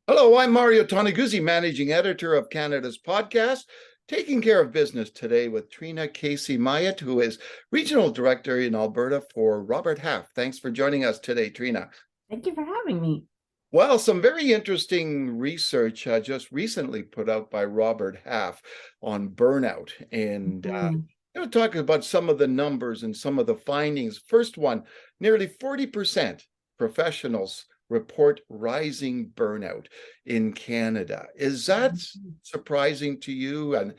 Hello, I'm Mario Toneguzzi, managing editor of Canada's podcast, taking care of business today with Trina Casey-Myatt, who is regional director in Alberta for Robert Half. Thanks for joining us today, Trina. Thank you for having me. Well, some very interesting research just recently put out by Robert Half on burnout, and Mhm. talking about some of the numbers and some of the findings. First one, nearly 40% professionals report rising burnout in Canada. Is that surprising to you? And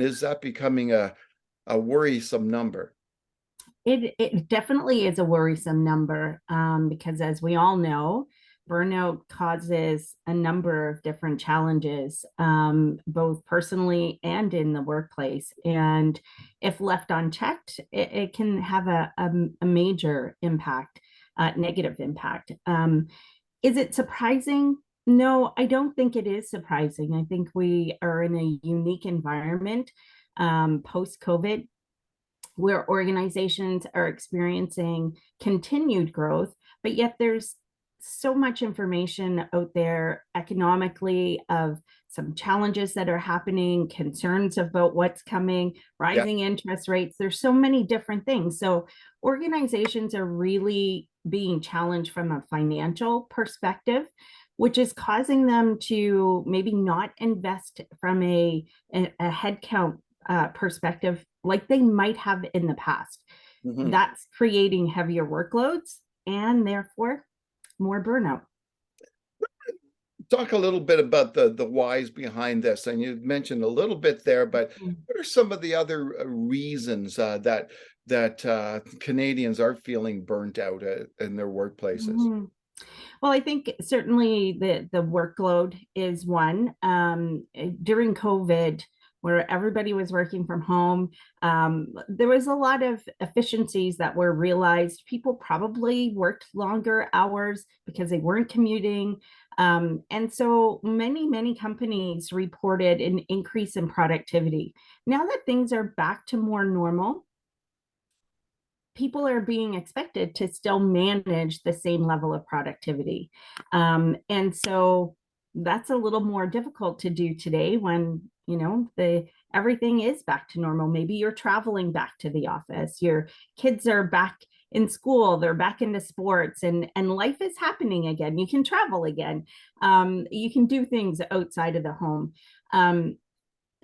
is that becoming a worrisome number? It definitely is a worrisome number because, as we all know, burnout causes a number of different challenges, both personally and in the workplace. And if left unchecked, it can have a major impact, negative impact. Is it surprising? No, I don't think it is surprising. I think we are in a unique environment post-COVID where organizations are experiencing continued growth, but yet there's so much information out there economically of some challenges that are happening, concerns about what's coming, Yeah. rising interest rates. There's so many different things. So organizations are really being challenged from a financial perspective, which is causing them to maybe not invest from a headcount perspective like they might have in the past. Mhm. That's creating heavier workloads and therefore more burnout. Talk a little bit about the whys behind this, and you mentioned a little bit there, but what are some of the other reasons that Canadians are feeling burnt out in their workplaces? Mm-hmm. Well, I think certainly the workload is one. During COVID, where everybody was working from home, there was a lot of efficiencies that were realized. People probably worked longer hours because they weren't commuting. And so many companies reported an increase in productivity. Now that things are back to more normal, people are being expected to still manage the same level of productivity. And so that's a little more difficult to do today when, the everything is back to normal. Maybe you're traveling back to the office, your kids are back in school, they're back into sports, and life is happening again. You can travel again. You can do things outside of the home.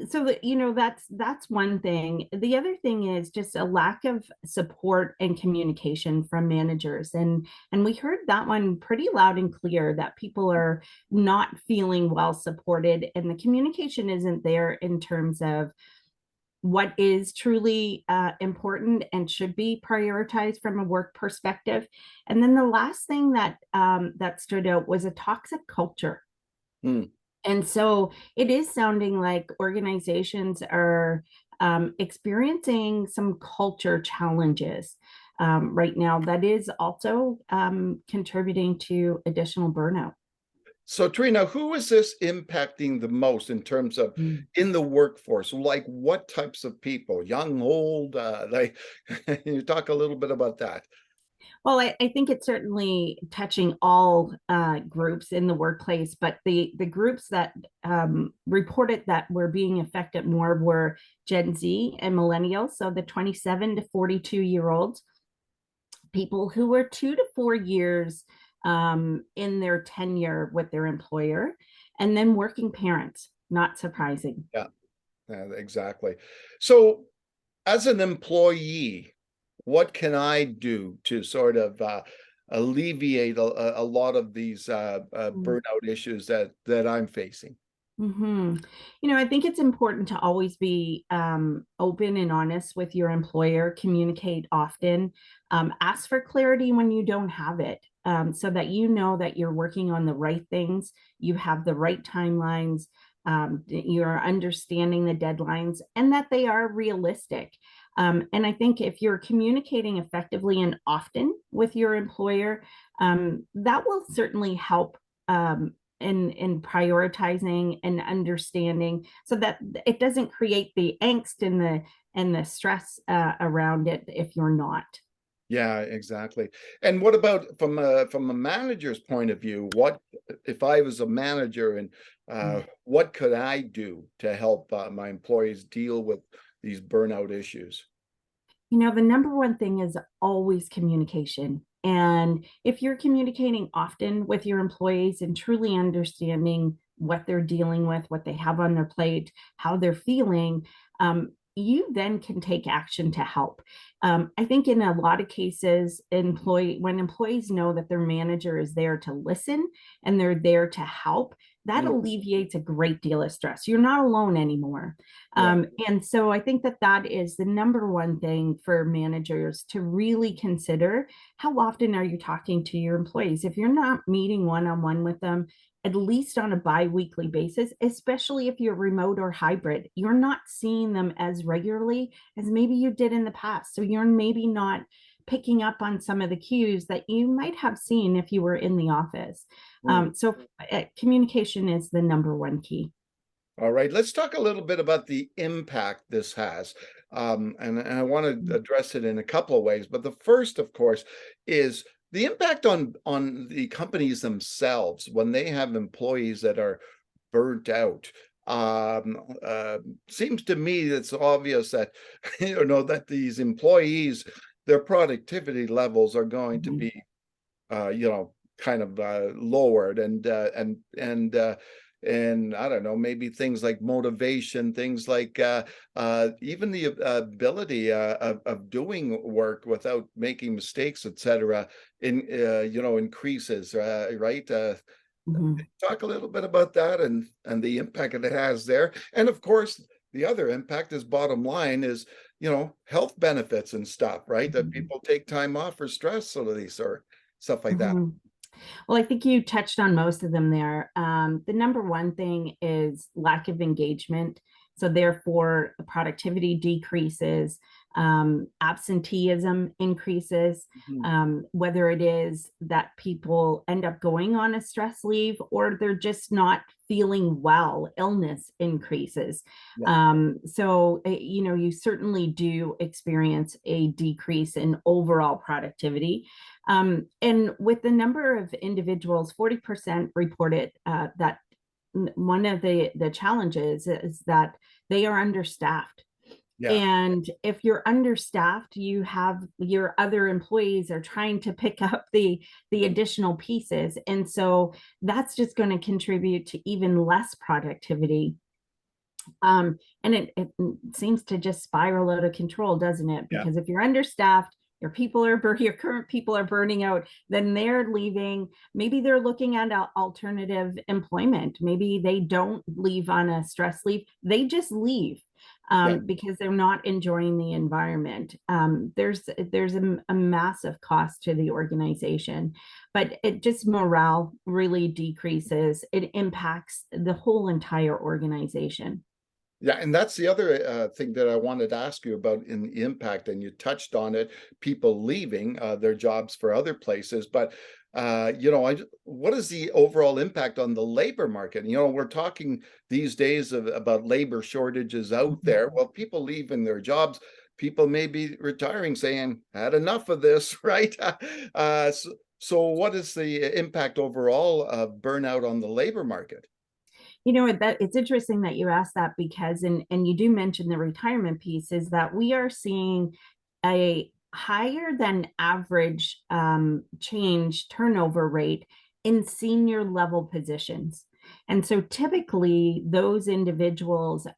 So that that's one thing. The other thing is just a lack of support and communication from managers, and we heard that one pretty loud and clear, that people are not feeling well supported and the communication isn't there in terms of what is truly important and should be prioritized from a work perspective. And then the last thing that stood out was a toxic culture. Hmm. And so it is sounding like organizations are experiencing some culture challenges right now that is also contributing to additional burnout. So, Trina, who is this impacting the most in terms of Mm. in the workforce? Like what types of people, young, old? Like, you talk a little bit about that. Well, I think it's certainly touching all groups in the workplace, but the groups that reported that were being affected more were Gen Z and millennials, so the 27 to 42 year olds, people who were 2 to 4 years in their tenure with their employer, and then working parents. Not surprising. Yeah, exactly. So, as an employee, what can I do to sort of alleviate a lot of these burnout issues that I'm facing? Mm-hmm. I think it's important to always be open and honest with your employer, communicate often, ask for clarity when you don't have it, so that you know that you're working on the right things, you have the right timelines, you're understanding the deadlines, and that they are realistic. And I think if you're communicating effectively and often with your employer, that will certainly help in prioritizing and understanding, so that it doesn't create the angst and the stress around it if you're not. Yeah, exactly. And what about from a manager's point of view? if I was a manager, and what could I do to help my employees deal with these burnout issues? The number one thing is always communication. And if you're communicating often with your employees and truly understanding what they're dealing with, what they have on their plate, how they're feeling, you then can take action to help. I think in a lot of cases, when employees know that their manager is there to listen and they're there to help, that Mm, alleviates a great deal of stress. You're not alone anymore. yeah. And so I think that is the number one thing for managers to really consider. How often are you talking to your employees? If you're not meeting one-on-one with them, at least on a bi-weekly basis, especially if you're remote or hybrid, you're not seeing them as regularly as maybe you did in the past. So you're maybe not picking up on some of the cues that you might have seen if you were in the office. Mm. Communication is the number one key. All right, let's talk a little bit about the impact this has. And I want to address it in a couple of ways. But the first, of course, is the impact on the companies themselves when they have employees that are burnt out. Seems to me it's obvious that that these employees, their productivity levels are going to be kind of lowered, and I don't know, maybe things like motivation, things like even the ability of doing work without making mistakes, etc. Increases, right? Mhm. Talk a little bit about that and the impact it has there, and of course the other impact is, bottom line is, health benefits and stuff, right? That Mhm. people take time off for stress release or stuff like that. Mhm. Well, I think you touched on most of them there. The number one thing is lack of engagement. So therefore, productivity decreases, absenteeism increases, Mhm. whether it is that people end up going on a stress leave or they're just not feeling well, illness increases. Yeah. You certainly do experience a decrease in overall productivity. And with the number of individuals, 40% reported that one of the challenges is that they are understaffed. Yeah. And if you're understaffed, you have your other employees are trying to pick up the additional pieces. And so that's just going to contribute to even less productivity. And it seems to just spiral out of control, doesn't it? Yeah. Because if you're understaffed, your your current people are burning out, then they're leaving. Maybe they're looking at alternative employment. Maybe they don't leave on a stress leave. They just leave Yeah. because they're not enjoying the environment. There's a massive cost to the organization, but it just morale really decreases. It impacts the whole entire organization. Yeah, and that's the other thing that I wanted to ask you about in the impact, and you touched on it, people leaving their jobs for other places. But, what is the overall impact on the labor market? We're talking these days about labor shortages out Mhm. there. Well, people leaving their jobs, people may be retiring saying, had enough of this, right? So what is the impact overall of burnout on the labor market? That it's interesting that you asked that because and you do mention the retirement piece is that we are seeing a higher than average change turnover rate in senior level positions. And so typically those individuals who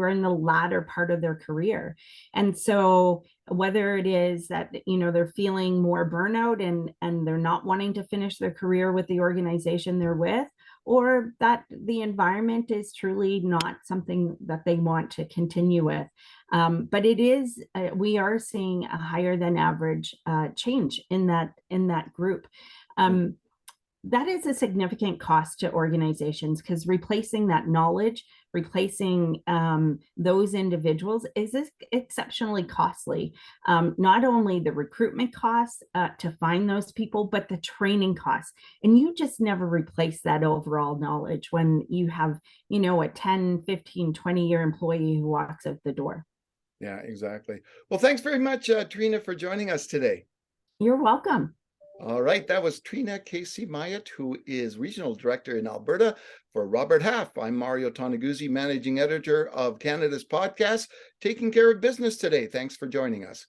are in the latter part of their career. And so whether it is that they're feeling more burnout and they're not wanting to finish their career with the organization they're with, or that the environment is truly not something that they want to continue with. But we are seeing a higher than average change in that group. Um, that is a significant cost to organizations because replacing that knowledge, replacing those individuals is exceptionally costly. Not only the recruitment costs to find those people, but the training costs. And you just never replace that overall knowledge when you have, a 10, 15, 20-year employee who walks out the door. Yeah, exactly. Well, thanks very much, Trina, for joining us today. You're welcome. All right, that was Trina Casey-Myatt, who is Regional Director in Alberta for Robert Half. I'm Mario Toneguzzi, Managing Editor of Canada's podcast, taking care of business today. Thanks for joining us.